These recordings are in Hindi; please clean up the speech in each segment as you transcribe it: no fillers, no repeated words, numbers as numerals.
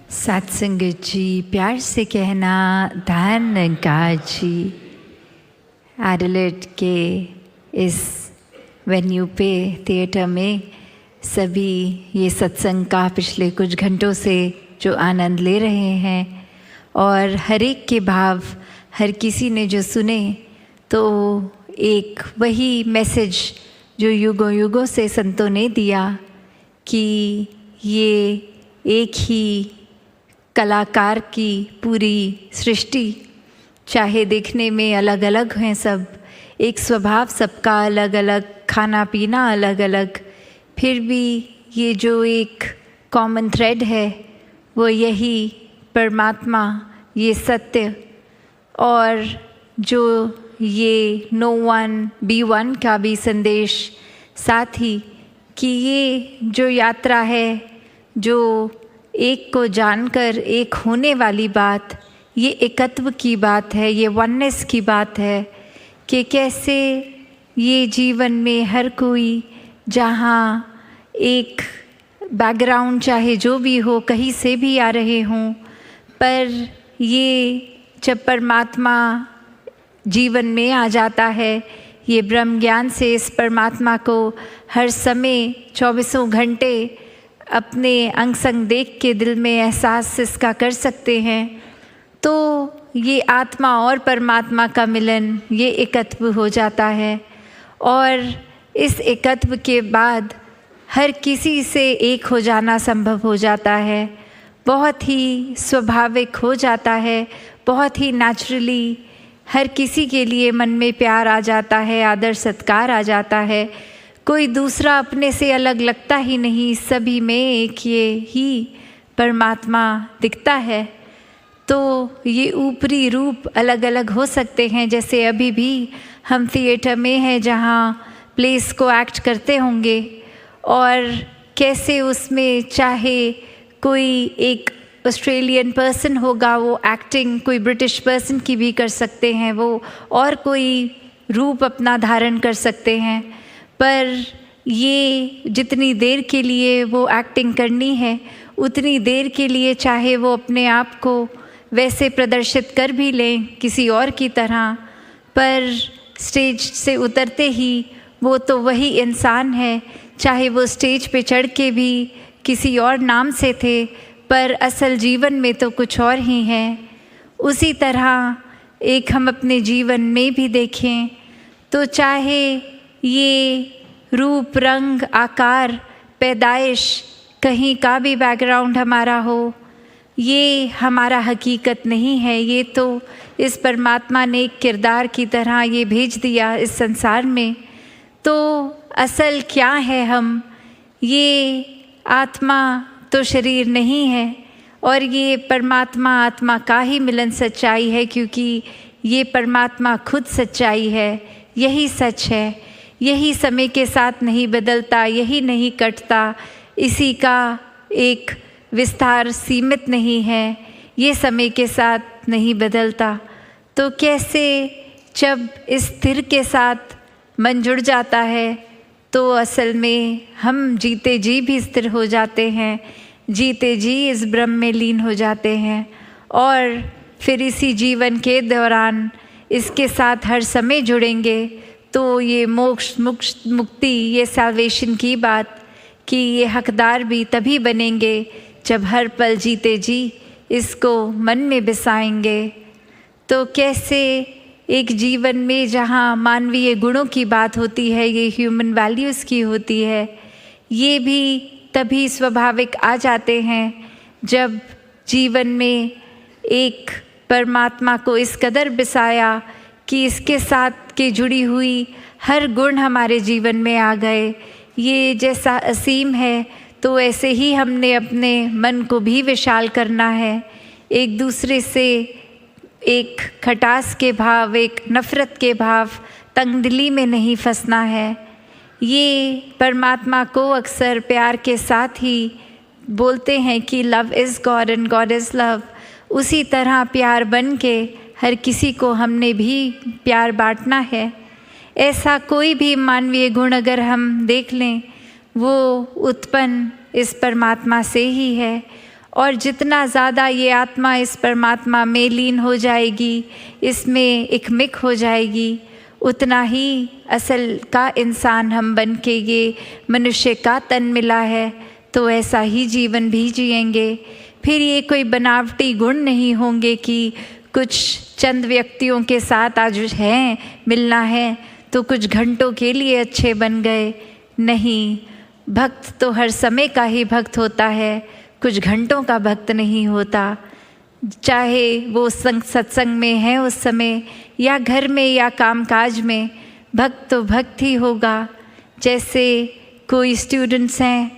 सत्संगत जी, प्यार से कहना धन्यकार जी। एडिलेड के इस वेन्यू पे थिएटर में सभी ये सत्संग का पिछले कुछ घंटों से जो आनंद ले रहे हैं और हर एक के भाव हर किसी ने जो सुने तो एक वही मैसेज जो युगों युगों से संतों ने दिया कि ये एक ही कलाकार की पूरी सृष्टि, चाहे देखने में अलग अलग हैं सब, एक स्वभाव सबका अलग अलग, खाना पीना अलग अलग, फिर भी ये जो एक कॉमन थ्रेड है वो यही परमात्मा, ये सत्य। और जो ये नो वन बी वन का भी संदेश साथ ही कि ये जो यात्रा है, जो एक को जानकर एक होने वाली बात, ये एकत्व की बात है, ये वननेस की बात है कि कैसे ये जीवन में हर कोई जहाँ एक बैकग्राउंड चाहे जो भी हो, कहीं से भी आ रहे हों, पर ये जब परमात्मा जीवन में आ जाता है, ये ब्रह्म ज्ञान से इस परमात्मा को हर समय 24 घंटे अपने अंग संग देख के दिल में एहसास इसका कर सकते हैं, तो ये आत्मा और परमात्मा का मिलन, ये एकत्व हो जाता है। और इस एकत्व के बाद हर किसी से एक हो जाना संभव हो जाता है, बहुत ही स्वाभाविक हो जाता है, बहुत ही नेचुरली हर किसी के लिए मन में प्यार आ जाता है, आदर सत्कार आ जाता है, कोई दूसरा अपने से अलग लगता ही नहीं, सभी में एक ये ही परमात्मा दिखता है। तो ये ऊपरी रूप अलग अलग हो सकते हैं, जैसे अभी भी हम थिएटर में हैं जहाँ प्लेस को एक्ट करते होंगे और कैसे उसमें चाहे कोई एक ऑस्ट्रेलियन पर्सन होगा वो एक्टिंग, कोई ब्रिटिश पर्सन की भी कर सकते हैं वो, और कोई रूप अपना धारण कर सकते हैं, पर ये जितनी देर के लिए वो एक्टिंग करनी है उतनी देर के लिए चाहे वो अपने आप को वैसे प्रदर्शित कर भी लें किसी और की तरह, पर स्टेज से उतरते ही वो तो वही इंसान है, चाहे वो स्टेज पे चढ़ के भी किसी और नाम से थे पर असल जीवन में तो कुछ और ही हैं। उसी तरह एक हम अपने जीवन में भी देखें तो चाहे ये रूप रंग आकार पैदाइश कहीं का भी बैकग्राउंड हमारा हो, ये हमारा हकीकत नहीं है, ये तो इस परमात्मा ने एक किरदार की तरह ये भेज दिया इस संसार में। तो असल क्या है हम, ये आत्मा तो शरीर नहीं है और ये परमात्मा आत्मा का ही मिलन सच्चाई है, क्योंकि ये परमात्मा खुद सच्चाई है, यही सच है, यही समय के साथ नहीं बदलता, यही नहीं कटता, इसी का एक विस्तार सीमित नहीं है, ये समय के साथ नहीं बदलता। तो कैसे जब इस स्थिर के साथ मन जुड़ जाता है तो असल में हम जीते जी भी स्थिर हो जाते हैं, जीते जी इस ब्रह्म में लीन हो जाते हैं और फिर इसी जीवन के दौरान इसके साथ हर समय जुड़ेंगे तो ये मोक्ष मुक्ति, ये सैल्वेशन की बात कि ये हकदार भी तभी बनेंगे जब हर पल जीते जी इसको मन में बसाएंगे। तो कैसे एक जीवन में जहाँ मानवीय गुणों की बात होती है, ये ह्यूमन वैल्यूज़ की होती है, ये भी तभी स्वाभाविक आ जाते हैं जब जीवन में एक परमात्मा को इस कदर बसाया कि इसके साथ के जुड़ी हुई हर गुण हमारे जीवन में आ गए। ये जैसा असीम है तो ऐसे ही हमने अपने मन को भी विशाल करना है, एक दूसरे से एक खटास के भाव, एक नफ़रत के भाव, तंगदिली में नहीं फंसना है। ये परमात्मा को अक्सर प्यार के साथ ही बोलते हैं कि love is God and God is love. उसी तरह प्यार बन के हर किसी को हमने भी प्यार बांटना है। ऐसा कोई भी मानवीय गुण अगर हम देख लें वो उत्पन्न इस परमात्मा से ही है और जितना ज़्यादा ये आत्मा इस परमात्मा में लीन हो जाएगी, इसमें एकमिक हो जाएगी, उतना ही असल का इंसान हम बन के ये मनुष्य का तन मिला है, तो ऐसा ही जीवन भी जिएंगे। फिर ये कोई बनावटी गुण नहीं होंगे कि कुछ चंद व्यक्तियों के साथ आज हैं, मिलना है तो कुछ घंटों के लिए अच्छे बन गए। नहीं, भक्त तो हर समय का ही भक्त होता है, कुछ घंटों का भक्त नहीं होता। चाहे वो सत्संग में है उस समय, या घर में या कामकाज में, भक्त तो भक्त ही होगा। जैसे कोई स्टूडेंट्स हैं,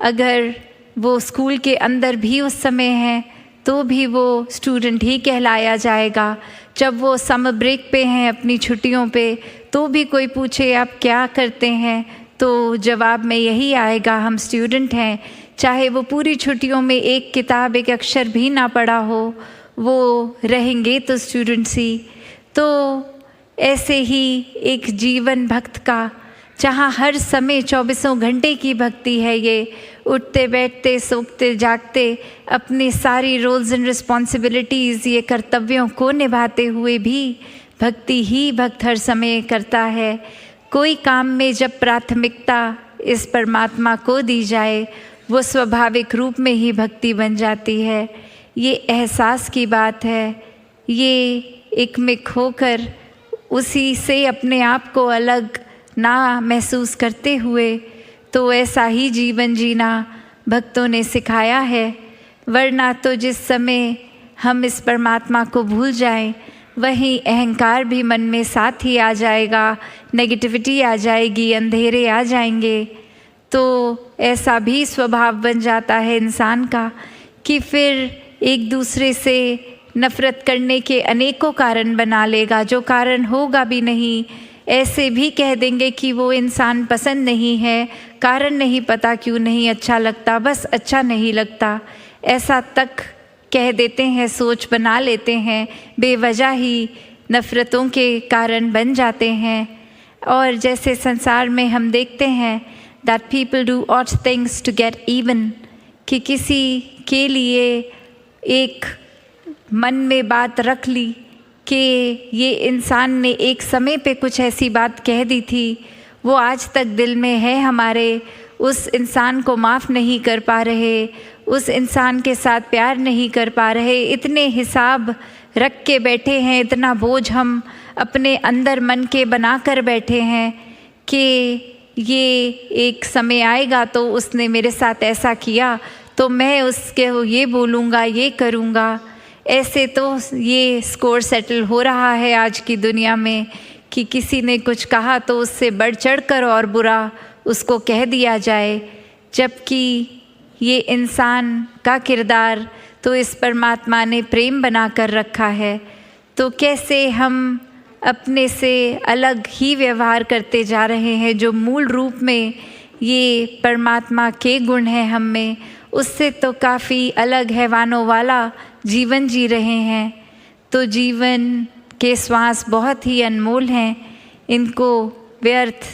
अगर वो स्कूल के अंदर भी उस समय हैं तो भी वो स्टूडेंट ही कहलाया जाएगा। जब वो समर ब्रेक पे हैं, अपनी छुट्टियों पे, तो भी कोई पूछे आप क्या करते हैं, तो जवाब में यही आएगा, हम स्टूडेंट हैं। चाहे वो पूरी छुट्टियों में एक किताब, एक अक्षर भी ना पढ़ा हो, वो रहेंगे तो स्टूडेंट्स ही। तो ऐसे ही एक जीवन भक्त का, जहाँ हर समय 24 घंटे की भक्ति है, ये उठते बैठते सोते जागते अपनी सारी रोल्स एंड रिस्पॉन्सिबिलिटीज़, ये कर्तव्यों को निभाते हुए भी भक्ति ही भक्त हर समय करता है। कोई काम में जब प्राथमिकता इस परमात्मा को दी जाए, वो स्वाभाविक रूप में ही भक्ति बन जाती है। ये एहसास की बात है, ये एकमिक होकर उसी से अपने आप को अलग ना महसूस करते हुए, तो ऐसा ही जीवन जीना भक्तों ने सिखाया है। वरना तो जिस समय हम इस परमात्मा को भूल जाएं, वहीं अहंकार भी मन में साथ ही आ जाएगा, नेगेटिविटी आ जाएगी, अंधेरे आ जाएंगे। तो ऐसा भी स्वभाव बन जाता है इंसान का कि फिर एक दूसरे से नफ़रत करने के अनेकों कारण बना लेगा, जो कारण होगा भी नहीं। ऐसे भी कह देंगे कि वो इंसान पसंद नहीं है, कारण नहीं पता क्यों नहीं अच्छा लगता, बस अच्छा नहीं लगता, ऐसा तक कह देते हैं, सोच बना लेते हैं, बेवजह ही नफ़रतों के कारण बन जाते हैं। और जैसे संसार में हम देखते हैं that people do odd things to get even, कि किसी के लिए एक मन में बात रख ली कि ये इंसान ने एक समय पे कुछ ऐसी बात कह दी थी, वो आज तक दिल में है हमारे, उस इंसान को माफ़ नहीं कर पा रहे, उस इंसान के साथ प्यार नहीं कर पा रहे, इतने हिसाब रख के बैठे हैं, इतना बोझ हम अपने अंदर मन के बना कर बैठे हैं कि ये एक समय आएगा तो उसने मेरे साथ ऐसा किया तो मैं उसके ये बोलूँगा, ये करूँगा। ऐसे तो ये स्कोर सेटल हो रहा है आज की दुनिया में कि किसी ने कुछ कहा तो उससे बढ़ चढ़ कर और बुरा उसको कह दिया जाए, जबकि ये इंसान का किरदार तो इस परमात्मा ने प्रेम बना कर रखा है। तो कैसे हम अपने से अलग ही व्यवहार करते जा रहे हैं, जो मूल रूप में ये परमात्मा के गुण हैं हम में, उससे तो काफ़ी अलग हैवानों वाला जीवन जी रहे हैं। तो जीवन के श्वास बहुत ही अनमोल हैं, इनको व्यर्थ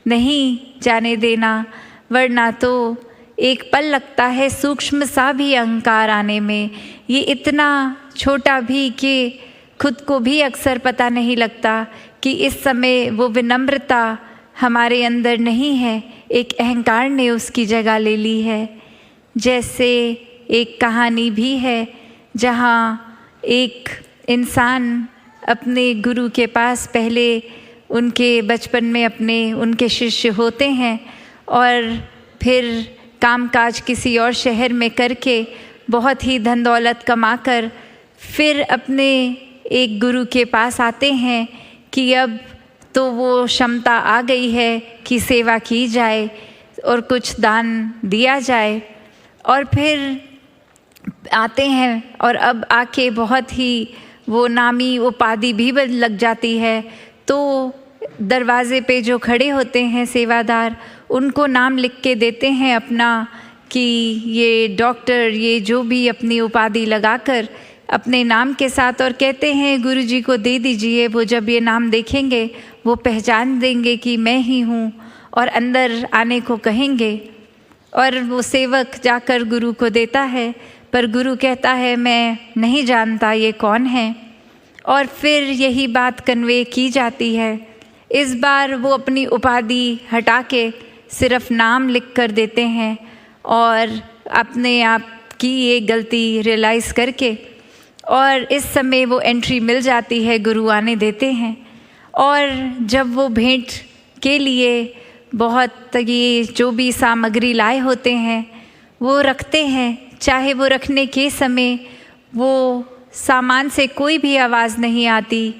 नहीं जाने देना, वरना तो एक पल लगता है सूक्ष्म सा भी अहंकार आने में, ये इतना छोटा भी कि खुद को भी अक्सर पता नहीं लगता कि इस समय वो विनम्रता हमारे अंदर नहीं है, एक अहंकार ने उसकी जगह ले ली है। जैसे एक कहानी भी है जहाँ एक इंसान अपने गुरु के पास, पहले उनके बचपन में उनके शिष्य होते हैं और फिर कामकाज किसी और शहर में करके बहुत ही धन दौलत कमाकर फिर अपने एक गुरु के पास आते हैं कि अब तो वो क्षमता आ गई है कि सेवा की जाए और कुछ दान दिया जाए। और फिर आते हैं और अब आके बहुत ही वो नामी उपाधि भी लग जाती है, तो दरवाज़े पे जो खड़े होते हैं सेवादार, उनको नाम लिख के देते हैं अपना कि ये डॉक्टर, ये जो भी अपनी उपाधि लगाकर अपने नाम के साथ, और कहते हैं गुरुजी को दे दीजिए। वो जब ये नाम देखेंगे वो पहचान देंगे कि मैं ही हूँ और अंदर आने को कहेंगे। और वो सेवक जाकर गुरु को देता है, पर गुरु कहता है मैं नहीं जानता ये कौन है, और फिर यही बात कन्वे की जाती है। इस बार वो अपनी उपाधि हटा के सिर्फ नाम लिख कर देते हैं और अपने आप की ये गलती रियलाइज़ करके, और इस समय वो एंट्री मिल जाती है, गुरु आने देते हैं। और जब वो भेंट के लिए बहुत ये जो भी सामग्री लाए होते हैं वो रखते हैं, चाहे वो रखने के समय वो सामान से कोई भी आवाज़ नहीं आती,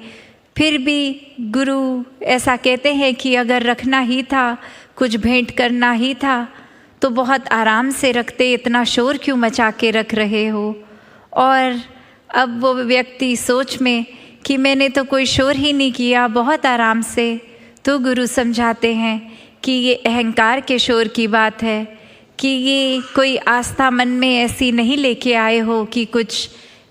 फिर भी गुरु ऐसा कहते हैं कि अगर रखना ही था, कुछ भेंट करना ही था, तो बहुत आराम से रखते, इतना शोर क्यों मचा के रख रहे हो। और अब वो व्यक्ति सोच में कि मैंने तो कोई शोर ही नहीं किया, बहुत आराम से, तो गुरु समझाते हैं कि ये अहंकार के शोर की बात है, कि ये कोई आस्था मन में ऐसी नहीं लेके आए हो कि कुछ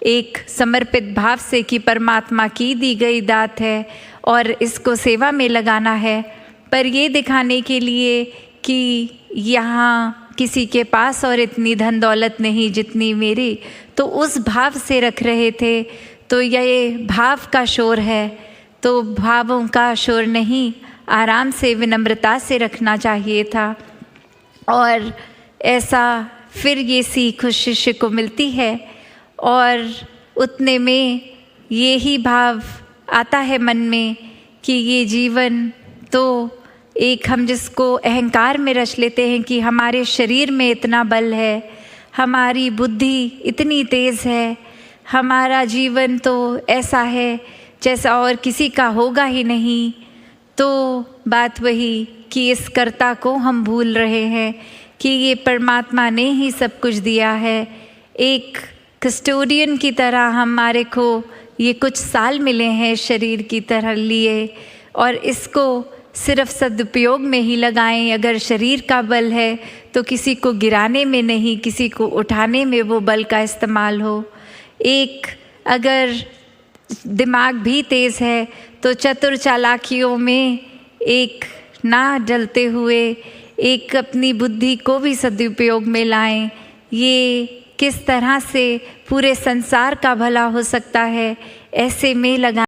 एक समर्पित भाव से कि परमात्मा की दी गई दात है और इसको सेवा में लगाना है, पर ये दिखाने के लिए कि यहाँ किसी के पास और इतनी धन दौलत नहीं जितनी मेरी, तो उस भाव से रख रहे थे। तो ये भाव का शोर है, तो भावों का शोर नहीं, आराम से विनम्रता से रखना चाहिए था। और ऐसा फिर ये सीख उस शिष्य को मिलती है, और उतने में ये ही भाव आता है मन में कि ये जीवन तो एक, हम जिसको अहंकार में रच लेते हैं कि हमारे शरीर में इतना बल है, हमारी बुद्धि इतनी तेज़ है, हमारा जीवन तो ऐसा है जैसा और किसी का होगा ही नहीं। तो बात वही कि इस कर्ता को हम भूल रहे हैं कि ये परमात्मा ने ही सब कुछ दिया है। एक कस्टोडियन की तरह हमारे को ये कुछ साल मिले हैं शरीर की तरह लिए, और इसको सिर्फ सदुपयोग में ही लगाएं। अगर शरीर का बल है तो किसी को गिराने में नहीं, किसी को उठाने में वो बल का इस्तेमाल हो। एक अगर दिमाग भी तेज़ है तो चतुर चालाकियों में एक ना डलते हुए एक अपनी बुद्धि को भी सदुपयोग में लाएं। ये किस तरह से पूरे संसार का भला हो सकता है, ऐसे में लगा